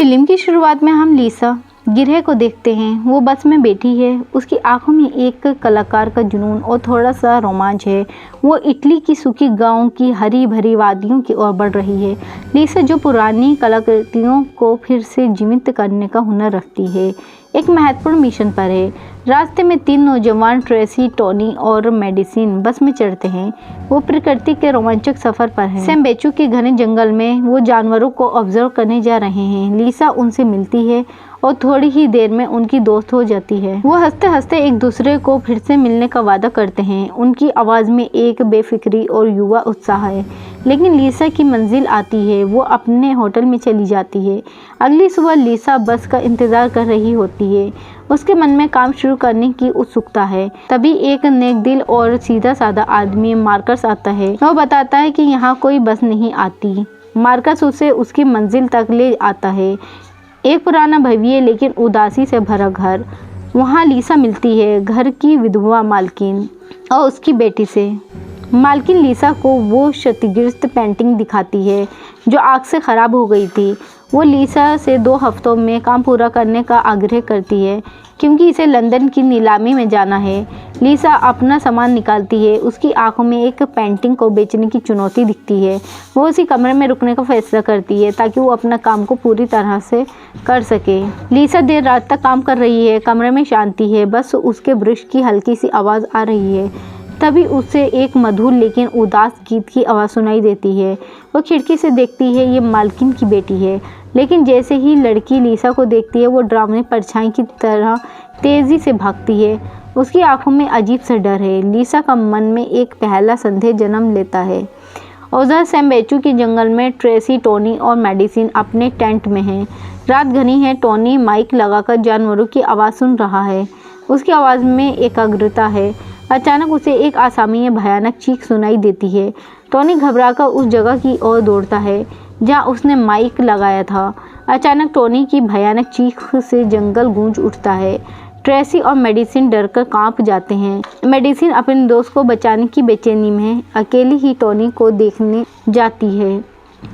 Film की शुरुआत में हम लिसा गिरहे को देखते हैं। वो बस में बैठी है, उसकी आंखों में एक कलाकार का जुनून और थोड़ा सा रोमांच है। वो इटली की सूखी गांव की हरी भरी वादियों की ओर बढ़ रही है। लिसा जो पुरानी कलाकृतियों को फिर से जीवित करने का हुनर रखती है, एक महत्वपूर्ण मिशन पर है। रास्ते में 3 नौजवान ट्रेसी, टोनी और मेडिसिन बस में चढ़ते हैं। वो प्रकृति के रोमांचक सफर पर हैं। सैम बेचू के घने जंगल में वो जानवरों को ऑब्जर्व करने जा रहे हैं। लिसा उनसे मिलती है और थोड़ी ही देर में उनकी दोस्त हो जाती है। वो हंसते हंसते एक दूसरे को फिर से मिलने का वादा करते हैं। उनकी आवाज़ में एक बेफिक्री और युवा उत्साह है। लेकिन लिसा की मंजिल आती है, वो अपने होटल में चली जाती है। अगली सुबह लिसा बस का इंतज़ार कर रही होती है। उसके मन में काम शुरू करने की उत्सुकता है। तभी एक नेक दिल और सीधा साधा आदमी मार्कस आता है। वो बताता है कि यहाँ कोई बस नहीं आती। मार्कस उसे उसकी मंजिल तक ले आता है, एक पुराना भव्य लेकिन उदासी से भरा घर। वहाँ लिसा मिलती है, घर की विधवा मालकिन और उसकी बेटी से। मालकिन लिसा को वो क्षतिग्रस्त पेंटिंग दिखाती है जो आग से ख़राब हो गई थी। वो लिसा से 2 हफ्तों में काम पूरा करने का आग्रह करती है क्योंकि इसे लंदन की नीलामी में जाना है। लिसा अपना सामान निकालती है। उसकी आंखों में एक पेंटिंग को बेचने की चुनौती दिखती है। वो उसी कमरे में रुकने का फैसला करती है ताकि वो अपना काम को पूरी तरह से कर सके। लिसा देर रात तक काम कर रही है। कमरे में शांति है, बस उसके ब्रश की हल्की सी आवाज़ आ रही है। तभी उसे एक मधुर लेकिन उदास गीत की आवाज़ सुनाई देती है। वो खिड़की से देखती है, ये मालकिन की बेटी है। लेकिन जैसे ही लड़की लिसा को देखती है, वो डरावनी परछाई की तरह तेज़ी से भागती है। उसकी आंखों में अजीब सा डर है। लिसा का मन में एक पहला संदेह जन्म लेता है। उधर सैम बेचू के जंगल में ट्रेसी, टोनी और मेडिसिन अपने टेंट में हैं। रात घनी है। टोनी माइक लगाकर जानवरों की आवाज़ सुन रहा है। उसकी आवाज़ में एकाग्रता है। अचानक उसे एक असामान्य भयानक चीख सुनाई देती है। टोनी घबराकर उस जगह की ओर दौड़ता है जहां उसने माइक लगाया था। अचानक टोनी की भयानक चीख से जंगल गूंज उठता है। ट्रेसी और मेडिसिन डरकर कांप जाते हैं। मेडिसिन अपने दोस्त को बचाने की बेचैनी में अकेली ही टोनी को देखने जाती है।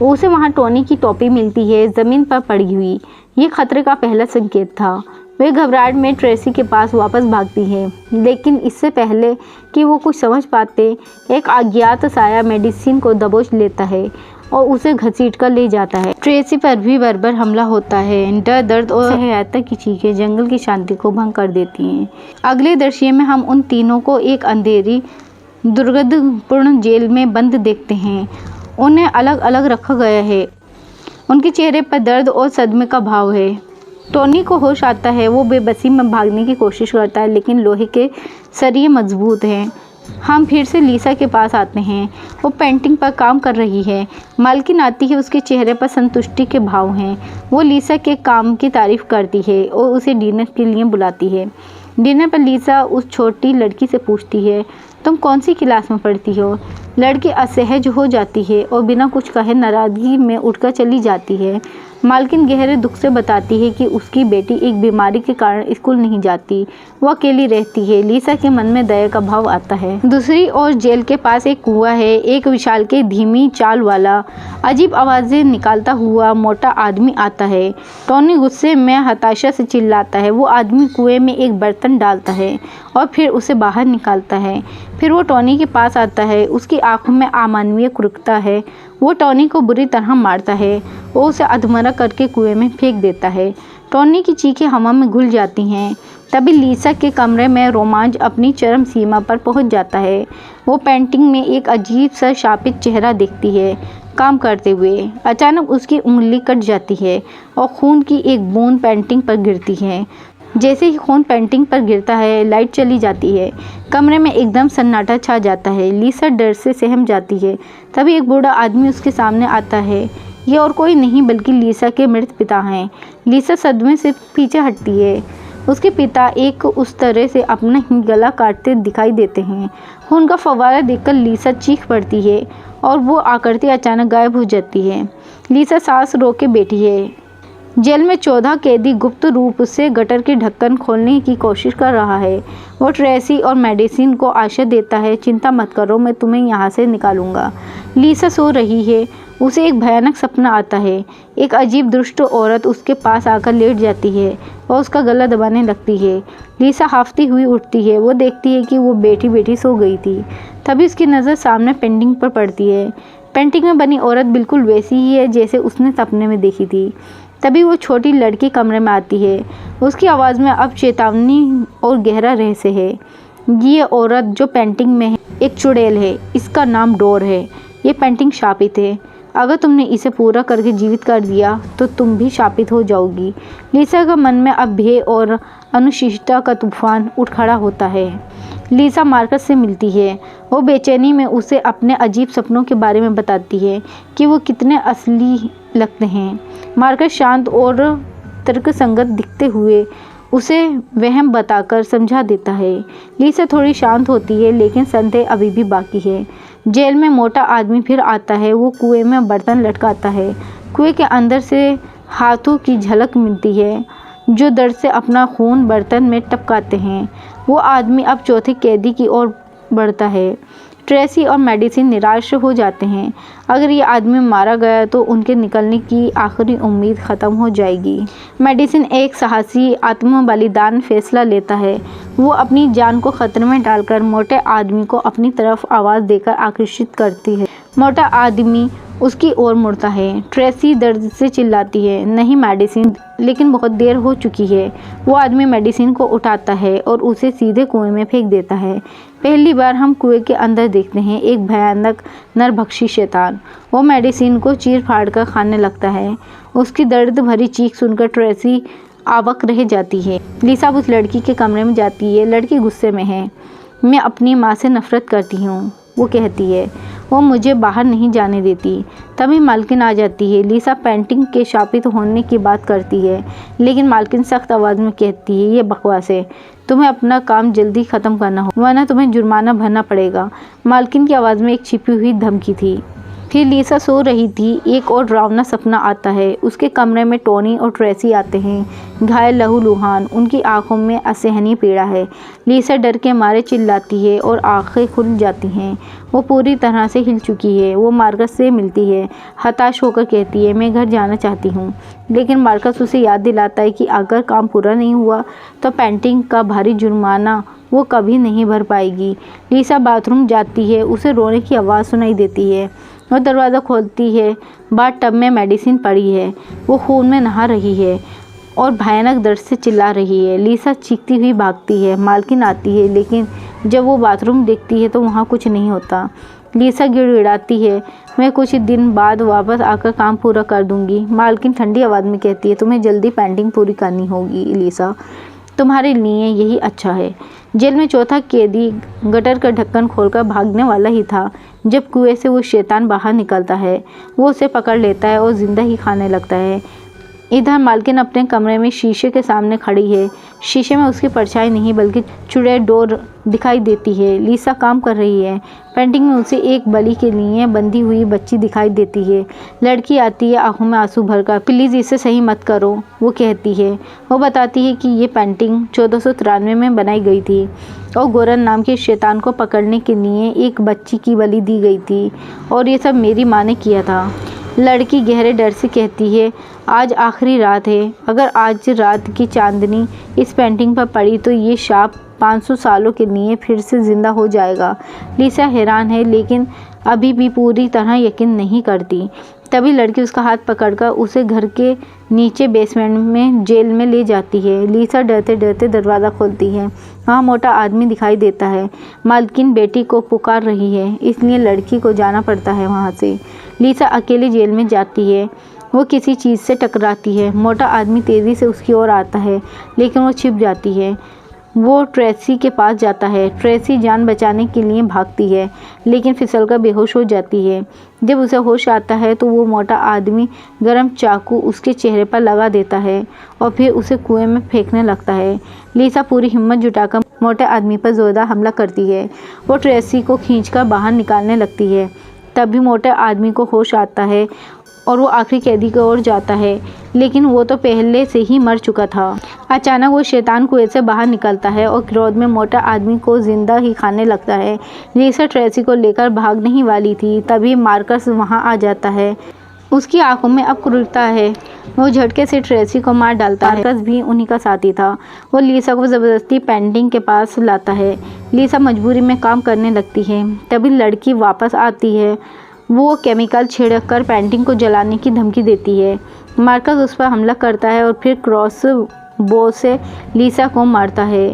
उसे वहां टोनी की टोपी मिलती है, ज़मीन पर पड़ी हुई। ये खतरे का पहला संकेत था। वे घबराहट में ट्रेसी के पास वापस भागती है, लेकिन इससे पहले कि वो कुछ समझ पाते, एक अज्ञात साया मेडिसिन को दबोच लेता है और उसे घसीटकर ले जाता है। ट्रेसी पर भी बर्बर हमला होता है। डर, दर्द और सहायता की चीखें जंगल की शांति को भंग कर देती हैं। अगले दृश्य में हम उन तीनों को एक अंधेरी दुर्गंधपूर्ण जेल में बंद देखते हैं। उन्हें अलग अलग रखा गया है। उनके चेहरे पर दर्द और सदमे का भाव है। टोनी को होश आता है। वो बेबसी में भागने की कोशिश करता है, लेकिन लोहे के सरिये मजबूत हैं। हम फिर से लिसा के पास आते हैं। वो पेंटिंग पर काम कर रही है। मालकिन आती है, उसके चेहरे पर संतुष्टि के भाव हैं। वो लिसा के काम की तारीफ करती है और उसे डिनर के लिए बुलाती है। डिनर पर लिसा उस छोटी लड़की से पूछती है, तुम कौन सी क्लास में पढ़ती हो? लड़की असहज हो जाती है और बिना कुछ कहे नाराज़गी में उठकर चली जाती है। मालकिन गहरे दुख से बताती है कि उसकी बेटी एक बीमारी के कारण स्कूल नहीं जाती, वो अकेली रहती है। लिसा के मन में दया का भाव आता है। दूसरी ओर जेल के पास एक कुआं है। एक विशाल के धीमी चाल वाला, अजीब आवाज़ें निकालता हुआ मोटा आदमी आता है। टोनी गुस्से में हताशा से चिल्लाता है। वो आदमी कुएं में एक बर्तन डालता है और फिर उसे बाहर निकालता है। फिर वो टोनी के पास आता है। उसकी आंखों में अमानवीय क्रूरता है। वो टोनी को बुरी तरह मारता है। वो उसे अधमरा करके कुएं में फेंक देता है। टोनी की चीखें हवा में घुल जाती हैं। तभी लिसा के कमरे में रोमांच अपनी चरम सीमा पर पहुंच जाता है। वो पेंटिंग में एक अजीब सा शापित चेहरा देखती है काम करते हुए। अचानक उसकी उंगली कट जाती है और खून की एक बूंद पेंटिंग पर गिरती है। जैसे ही खून पेंटिंग पर गिरता है, लाइट चली जाती है। कमरे में एकदम सन्नाटा छा जाता है। लिसा डर से सहम जाती है। तभी एक बूढ़ा आदमी उसके सामने आता है। ये और कोई नहीं बल्कि लिसा के मृत पिता हैं। लिसा सदमे से पीछे हटती है। उसके पिता एक उस तरह से अपना ही गला काटते दिखाई देते हैं। खून का फव्वारा देखकर लिसा चीख पड़ती है और वो आकृति अचानक गायब हो जाती है। लिसा सांस रोक के बैठी है। जेल में 14 कैदी गुप्त रूप से गटर के ढक्कन खोलने की कोशिश कर रहा है। वो ट्रेसी और मेडिसिन को आशा देता है, चिंता मत करो, मैं तुम्हें यहाँ से निकालूंगा। लिसा सो रही है। उसे एक भयानक सपना आता है। एक अजीब दुष्ट औरत उसके पास आकर लेट जाती है और उसका गला दबाने लगती है। लिसा हाफती हुई उठती है। वो देखती है कि वो बेटी बेटी सो गई थी। तभी उसकी नज़र सामने पेंटिंग पर पड़ती है। पेंटिंग में बनी औरत बिल्कुल वैसी ही है जैसे उसने सपने में देखी थी। तभी वो छोटी लड़की कमरे में आती है। उसकी आवाज़ में अब चेतावनी और गहरा रहस्य है। ये औरत जो पेंटिंग में है एक चुड़ैल है। इसका नाम डोर है। ये पेंटिंग शापित है। अगर तुमने इसे पूरा करके जीवित कर दिया तो तुम भी शापित हो जाओगी। लिसा का मन में अब भय और अनुशिष्टता का तूफान उठ खड़ा होता है। लिसा मार्कस से मिलती है। वो बेचैनी में उसे अपने अजीब सपनों के बारे में बताती है कि वो कितने असली लगते हैं। मार्कस शांत और तर्कसंगत दिखते हुए उसे वहम बताकर समझा देता है। लिसा थोड़ी शांत होती है, लेकिन संदेह अभी भी बाकी है। जेल में मोटा आदमी फिर आता है। वो कुएं में बर्तन लटकाता है। कुएं के अंदर से हाथों की झलक मिलती है जो दर्द से अपना खून बर्तन में टपकाते हैं। वो आदमी अब चौथे कैदी की ओर बढ़ता है। ट्रेसी और मेडिसिन निराश हो जाते हैं। अगर ये आदमी मारा गया तो उनके निकलने की आखिरी उम्मीद ख़त्म हो जाएगी। मेडिसिन एक साहसी आत्म बलिदान फैसला लेता है। वो अपनी जान को खतरे में डालकर मोटे आदमी को अपनी तरफ आवाज़ देकर आकर्षित करती है। मोटा आदमी उसकी ओर मुड़ता है। ट्रेसी दर्द से चिल्लाती है, नहीं मेडिसिन, लेकिन बहुत देर हो चुकी है। वो आदमी मेडिसिन को उठाता है और उसे सीधे कुएं में फेंक देता है। पहली बार हम कुएं के अंदर देखते हैं एक भयानक नरभक्षी शैतान। वो मेडिसिन को चीर फाड़ कर खाने लगता है। उसकी दर्द भरी चीख सुनकर ट्रेसी आबक रह जाती है। लिसा उस लड़की के कमरे में जाती है। लड़की गुस्से में है। मैं अपनी माँ से नफरत करती हूँ, वो कहती है। वो मुझे बाहर नहीं जाने देती। तभी मालकिन आ जाती है। लिसा पेंटिंग के शापित होने की बात करती है, लेकिन मालकिन सख्त आवाज़ में कहती है, ये बकवास है। तुम्हें अपना काम जल्दी ख़त्म करना हो, वरना तुम्हें जुर्माना भरना पड़ेगा। मालकिन की आवाज़ में एक छिपी हुई धमकी थी। फिर लिसा सो रही थी। एक और डरावना सपना आता है। उसके कमरे में टोनी और ट्रेसी आते हैं, घायल लहूलुहान। उनकी आंखों में असहनीय पीड़ा है। लिसा डर के मारे चिल्लाती है और आंखें खुल जाती हैं। वो पूरी तरह से हिल चुकी है। वो मार्कस से मिलती है। हताश होकर कहती है, मैं घर जाना चाहती हूँ। लेकिन मार्कस उसे याद दिलाता है कि अगर काम पूरा नहीं हुआ तो पेंटिंग का भारी जुर्माना वो कभी नहीं भर पाएगी। लिसा बाथरूम जाती है। उसे रोने की आवाज़ सुनाई देती है। वो दरवाज़ा खोलती है। बाथ टब में मेडिसिन पड़ी है। वो खून में नहा रही है और भयानक दर्द से चिल्ला रही है। लिसा चीखती हुई भागती है। मालकिन आती है, लेकिन जब वो बाथरूम देखती है तो वहाँ कुछ नहीं होता। लिसा गिड़गिड़ाती है, मैं कुछ दिन बाद वापस आकर काम पूरा कर दूंगी। मालकिन ठंडी आवाज़ में कहती है, तुम्हें जल्दी पेंटिंग पूरी करनी होगी लिसा, तुम्हारे लिए यही अच्छा है। जेल में चौथा कैदी गटर का ढक्कन खोलकर भागने वाला ही था जब कुएं से वो शैतान बाहर निकलता है। वो उसे पकड़ लेता है और जिंदा ही खाने लगता है। इधर मालकिन अपने कमरे में शीशे के सामने खड़ी है। शीशे में उसकी परछाई नहीं बल्कि चुड़ैल डोर दिखाई देती है। लिसा काम कर रही है। पेंटिंग में उसे एक बलि के लिए बंधी हुई बच्ची दिखाई देती है। लड़की आती है, आंखों में आंसू भरकर, प्लीज़ इसे सही मत करो, वो कहती है। वो बताती है कि ये पेंटिंग 1493 में बनाई गई थी और गोरन नाम के शैतान को पकड़ने के लिए एक बच्ची की बलि दी गई थी और ये सब मेरी माँ ने किया था। लड़की गहरे डर से कहती है, आज आखिरी रात है। अगर आज रात की चांदनी इस पेंटिंग पर पड़ी तो ये शाप 500 सालों के लिए फिर से ज़िंदा हो जाएगा। लिसा हैरान है, लेकिन अभी भी पूरी तरह यकीन नहीं करती। तभी लड़की उसका हाथ पकड़कर उसे घर के नीचे बेसमेंट में जेल में ले जाती है। लिसा डरते डरते दरवाज़ा खोलती है। वहाँ मोटा आदमी दिखाई देता है। मालकिन बेटी को पुकार रही है, इसलिए लड़की को जाना पड़ता है वहाँ से। लिसा अकेली जेल में जाती है। वो किसी चीज़ से टकराती है। मोटा आदमी तेज़ी से उसकी ओर आता है, लेकिन वो छिप जाती है। वो ट्रेसी के पास जाता है। ट्रेसी जान बचाने के लिए भागती है, लेकिन फिसलकर बेहोश हो जाती है। जब उसे होश आता है तो वो मोटा आदमी गर्म चाकू उसके चेहरे पर लगा देता है और फिर उसे कुएं में फेंकने लगता है। लिसा पूरी हिम्मत जुटाकर मोटे आदमी पर जोरदार हमला करती है। वो ट्रेसी को खींचकर बाहर निकालने लगती है। तभी मोटे आदमी को होश आता है और वो आखिरी कैदी की ओर जाता है, लेकिन वो तो पहले से ही मर चुका था। अचानक वो शैतान कुएं से बाहर निकलता है और क्रोध में मोटा आदमी को जिंदा ही खाने लगता है। लिसा ट्रेसी को लेकर भागने ही वाली थी, तभी मार्कस वहाँ आ जाता है। उसकी आंखों में अब क्रूरता है। वो झटके से ट्रेसी को मार डालता है। मार्कस भी उन्हीं का साथी था। वो लिसा को ज़बरदस्ती पेंटिंग के पास लाता है। लिसा मजबूरी में काम करने लगती है। तभी लड़की वापस आती है। वो केमिकल छिड़क कर पेंटिंग को जलाने की धमकी देती है। मार्कस उस पर हमला करता है और फिर क्रॉस बो से लिसा को मारता है।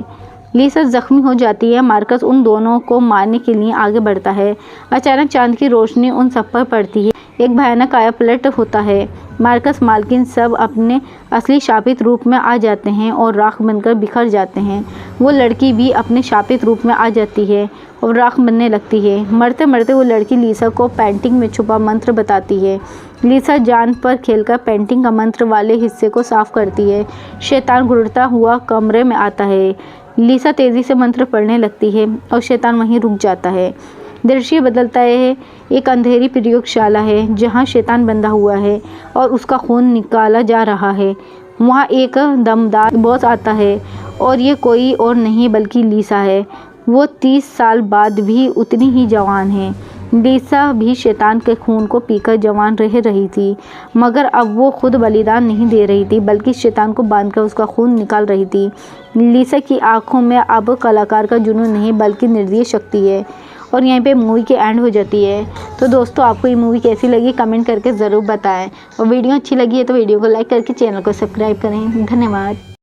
लिसा जख्मी हो जाती है। मार्कस उन दोनों को मारने के लिए आगे बढ़ता है। अचानक चांद की रोशनी उन सब पर पड़ती है। एक भयानक कायापलट होता है। मार्कस, मालकिन सब अपने असली शापित रूप में आ जाते हैं और राख बनकर बिखर जाते हैं। वो लड़की भी अपने शापित रूप में आ जाती है और राख बनने लगती है। मरते मरते वो लड़की लिसा को पेंटिंग में छुपा मंत्र बताती है। लिसा जान पर खेलकर पेंटिंग का मंत्र वाले हिस्से को साफ करती है। शैतान घुरता हुआ कमरे में आता है। लिसा तेज़ी से मंत्र पढ़ने लगती है और शैतान वहीं रुक जाता है। दृश्य बदलता है। एक अंधेरी प्रयोगशाला है जहाँ शैतान बंधा हुआ है और उसका खून निकाला जा रहा है। वहाँ एक दमदार बॉस आता है और ये कोई और नहीं बल्कि लिसा है। वो 30 साल बाद भी उतनी ही जवान है। लिसा भी शैतान के खून को पीकर जवान रह रही थी, मगर अब वो खुद बलिदान नहीं दे रही थी बल्कि शैतान को बांधकर उसका खून निकाल रही थी। लिसा की आंखों में अब कलाकार का जुनून नहीं बल्कि निर्दयी शक्ति है। और यहीं पे मूवी के एंड हो जाती है। तो दोस्तों, आपको ये मूवी कैसी लगी कमेंट करके ज़रूर बताएं और वीडियो अच्छी लगी है तो वीडियो को लाइक करके चैनल को सब्सक्राइब करें। धन्यवाद।